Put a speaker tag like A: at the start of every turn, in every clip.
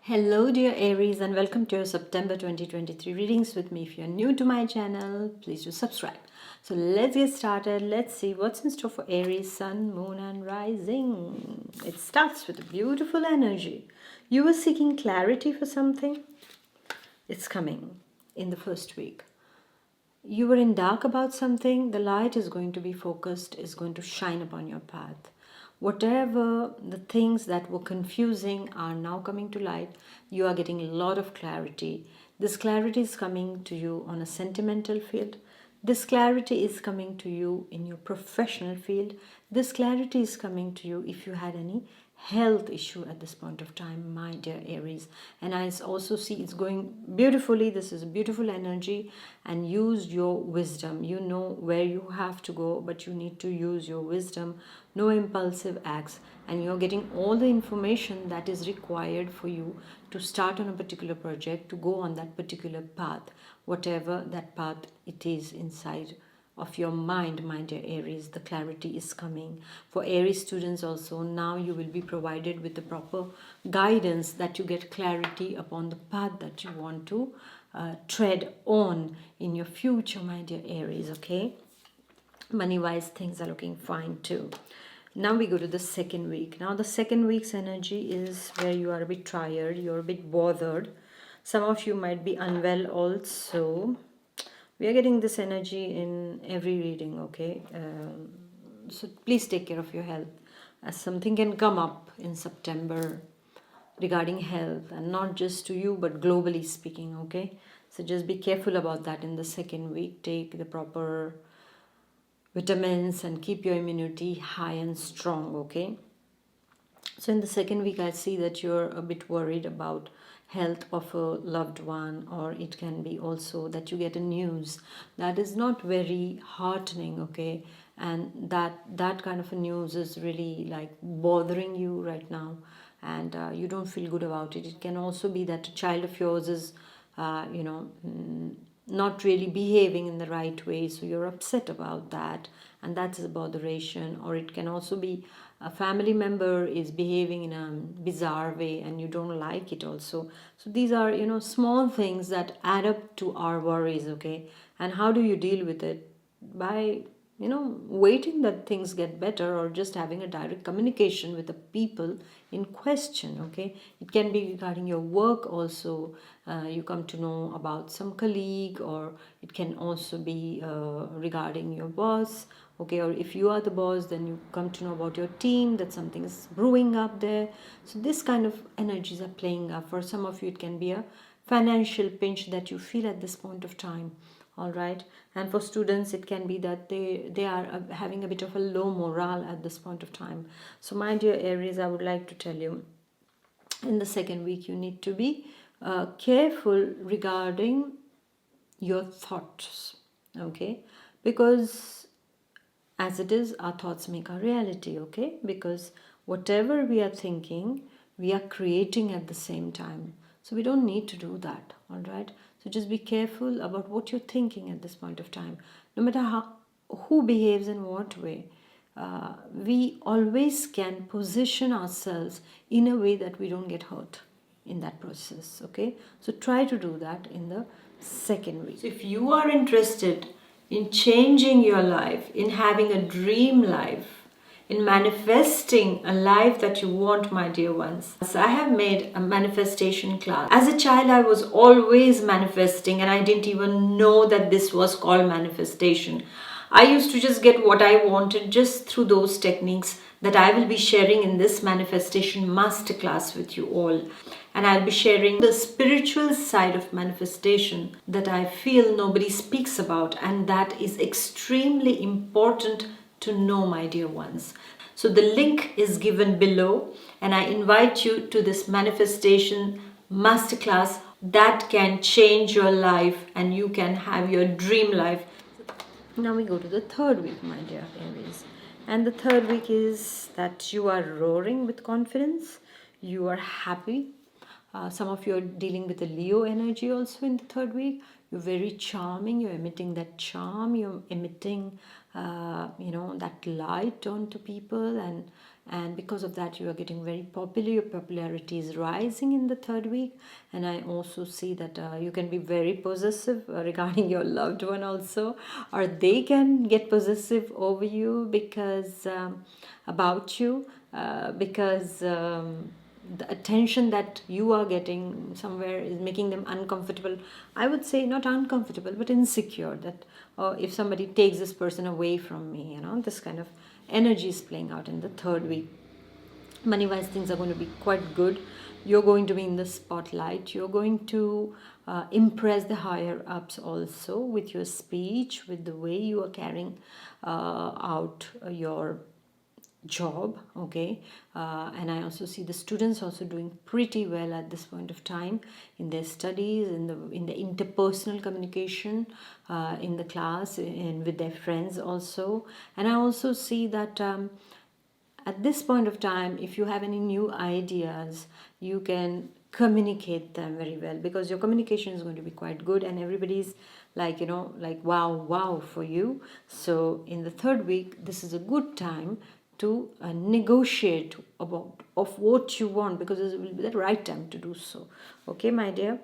A: Hello dear Aries and welcome to your September 2023 readings with me. If you're new to my channel, please do subscribe. So let's get started. Let's see what's in store for Aries, Sun, Moon and Rising. It starts with a beautiful energy. You were seeking clarity for something. It's coming in the first week. You were in dark about something. The light is going to be focused, is going to shine upon your path. Whatever the things that were confusing are now coming to light. You are getting a lot of clarity. This clarity is coming to you on a sentimental field. This clarity is coming to you in your professional field. This clarity is coming to you if you had any health issue at this point of time, my dear Aries. And I also see it's going beautifully. This is a beautiful energy, and use your wisdom. You know where you have to go, but you need to use your wisdom. No impulsive acts, and you're getting all the information that is required for you to start on a particular project, to go on that particular path, whatever that path it is inside of your mind, my dear Aries. The clarity is coming. For Aries students also, now you will be provided with the proper guidance, that you get clarity upon the path that you want to tread on in your future, my dear Aries. Okay, money wise things are looking fine too. Now we go to the second week. Now the second week's energy is where you are a bit tired, you're a bit bothered. Some of you might be unwell also. We are getting this energy in every reading, okay? So please take care of your health, as something can come up in September regarding health, and not just to you but globally speaking, okay? So just be careful about that in the second week. Take the proper vitamins and keep your immunity high and strong, okay? So in the second week, I see that you're a bit worried about health of a loved one, or it can be also that you get a news that is not very heartening, okay? And that kind of a news is really like bothering you right now, and you don't feel good about it. It can also be that a child of yours is, not really behaving in the right way, so you're upset about that, and that's a botheration. Or it can also be a family member is behaving in a bizarre way and you don't like it also. So these are, small things that add up to our worries, okay? And how do you deal with it? By waiting that things get better, or just having a direct communication with the people in question, okay? It can be regarding your work also. You come to know about some colleague, or it can also be regarding your boss, okay? Or if you are the boss, then you come to know about your team, that something is brewing up there. So this kind of energies are playing up. For some of you, it can be a financial pinch that you feel at this point of time. All right, and for students it can be that they are having a bit of a low morale at this point of time. So my dear Aries, I would like to tell you, in the second week you need to be careful regarding your thoughts, okay? Because as it is, our thoughts make our reality, okay? Because whatever we are thinking, we are creating at the same time. So we don't need to do that, all right? So just be careful about what you're thinking at this point of time. No matter who behaves in what way, we always can position ourselves in a way that we don't get hurt in that process, okay? So try to do that in the second week. So if you are interested in changing your life, in having a dream life, in manifesting a life that you want, my dear ones, so I have made a manifestation class. As a child, I was always manifesting, and I didn't even know that this was called manifestation. I used to just get what I wanted just through those techniques that I will be sharing in this manifestation masterclass with you all. And I'll be sharing the spiritual side of manifestation that I feel nobody speaks about, and that is extremely important to know, my dear ones. So the link is given below, and I invite you to this manifestation masterclass that can change your life, and you can have your dream life. Now we go to the third week, my dear Aries. And the third week is that you are roaring with confidence, you are happy, Some of you are dealing with the Leo energy also in the third week. You're very charming. You're emitting that charm. You're emitting, that light onto people, and because of that, you are getting very popular. Your popularity is rising in the third week, and I also see that you can be very possessive regarding your loved one also, or they can get possessive over you because about you because. The attention that you are getting somewhere is making them uncomfortable. I would say not uncomfortable but insecure, that if somebody takes this person away from me, this kind of energy is playing out in the third week. Money wise, things are going to be quite good. You're going to be in the spotlight. You're going to impress the higher ups also with your speech, with the way you are carrying out your job. Okay. And I also see the students also doing pretty well at this point of time in their studies, in the interpersonal communication, in the class, and with their friends also. And I also see that at this point of time, if you have any new ideas, you can communicate them very well, because your communication is going to be quite good, and everybody's like, wow for you. So in the third week, this is a good time to negotiate about of what you want, because this will be the right time to do so. Okay, my dear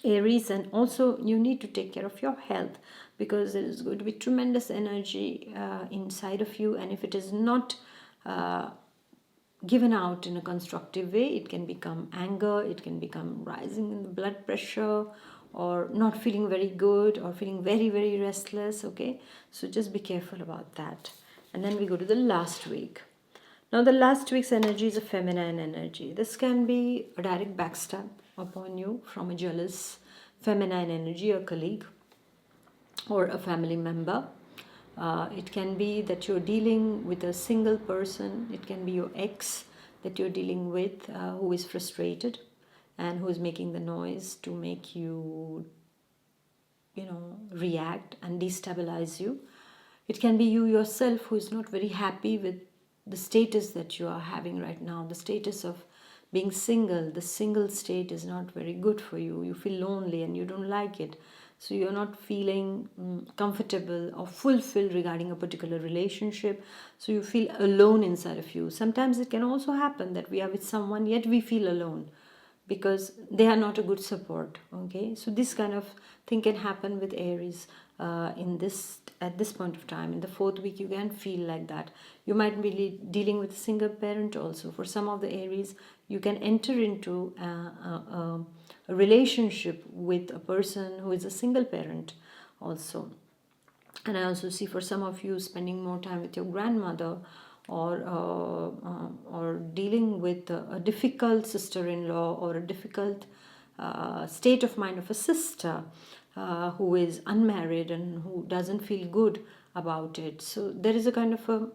A: Aries. And also you need to take care of your health, because there is going to be tremendous energy inside of you, and if it is not given out in a constructive way, it can become anger, it can become rising in the blood pressure, or not feeling very good, or feeling very, very restless. Okay, so just be careful about that. And then we go to the last week. Now, the last week's energy is a feminine energy. This can be a direct backstab upon you from a jealous feminine energy, a colleague or a family member. It can be that you're dealing with a single person. It can be your ex that you're dealing with, who is frustrated and who is making the noise to make you, react and destabilize you. It can be you yourself who is not very happy with the status that you are having right now, the status of being single. The single state is not very good for you. You feel lonely and you don't like it. So you're not feeling comfortable or fulfilled regarding a particular relationship. So you feel alone inside of you. Sometimes it can also happen that we are with someone yet we feel alone, because they are not a good support. Okay, so this kind of thing can happen with Aries at this point of time. In the fourth week, you can feel like that. You might be dealing with a single parent also. For some of the Aries, you can enter into a relationship with a person who is a single parent also. And I also see for some of you spending more time with your grandmother, or dealing with a difficult sister-in-law, or a difficult state of mind of a sister who is unmarried and who doesn't feel good about it. So there is a kind of a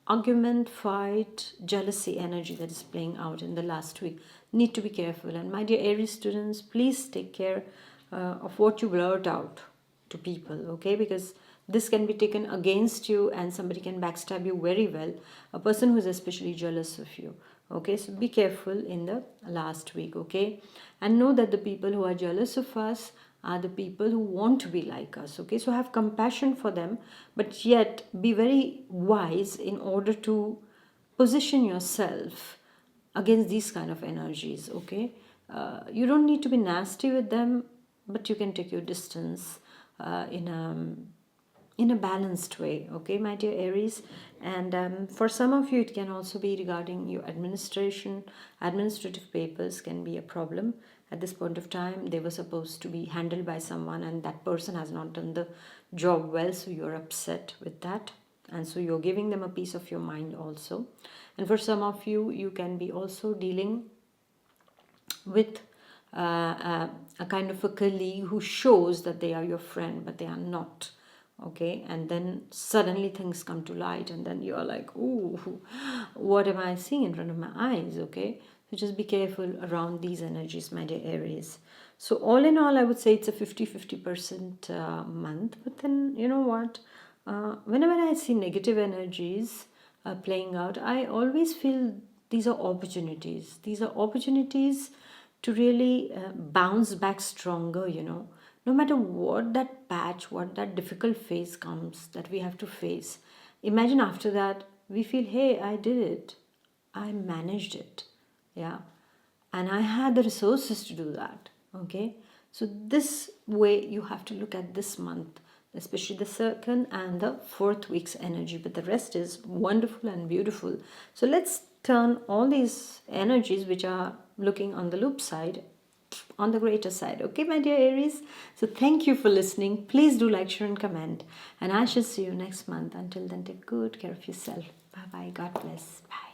A: argument, fight, jealousy energy that is playing out in the last week. Need to be careful. And my dear Aries students, please take care of what you blurt out to people, okay? Because this can be taken against you, and somebody can backstab you very well, a person who is especially jealous of you. Okay, so be careful in the last week. Okay, and know that the people who are jealous of us are the people who want to be like us. Okay, so have compassion for them, but yet be very wise in order to position yourself against these kind of energies. Okay, you don't need to be nasty with them, but you can take your distance in a balanced way. Okay, my dear Aries. And for some of you, it can also be regarding your administrative papers can be a problem at this point of time. They were supposed to be handled by someone, and that person has not done the job well, so you're upset with that, and so you're giving them a piece of your mind also. And for some of you, you can be also dealing with a kind of a colleague who shows that they are your friend, but they are not. Okay, and then suddenly things come to light, and then you're like, ooh, what am I seeing in front of my eyes? Okay, so just be careful around these energies, my dear Aries. So all in all, I would say it's a 50-50% month. But then, you know what, whenever I see negative energies playing out, I always feel these are opportunities. These are opportunities to really bounce back stronger, you know. No matter what that patch, what that difficult phase comes that we have to face, imagine after that we feel, hey, I did it, I managed it, yeah, and I had the resources to do that. Okay, so this way you have to look at this month, especially the second and the fourth week's energy, but the rest is wonderful and beautiful. So let's turn all these energies which are looking on the loop side on the greater side. Okay, my dear Aries, so thank you for listening. Please do like, share and comment, and I shall see you next month. Until then, take good care of yourself. Bye bye. God bless. Bye.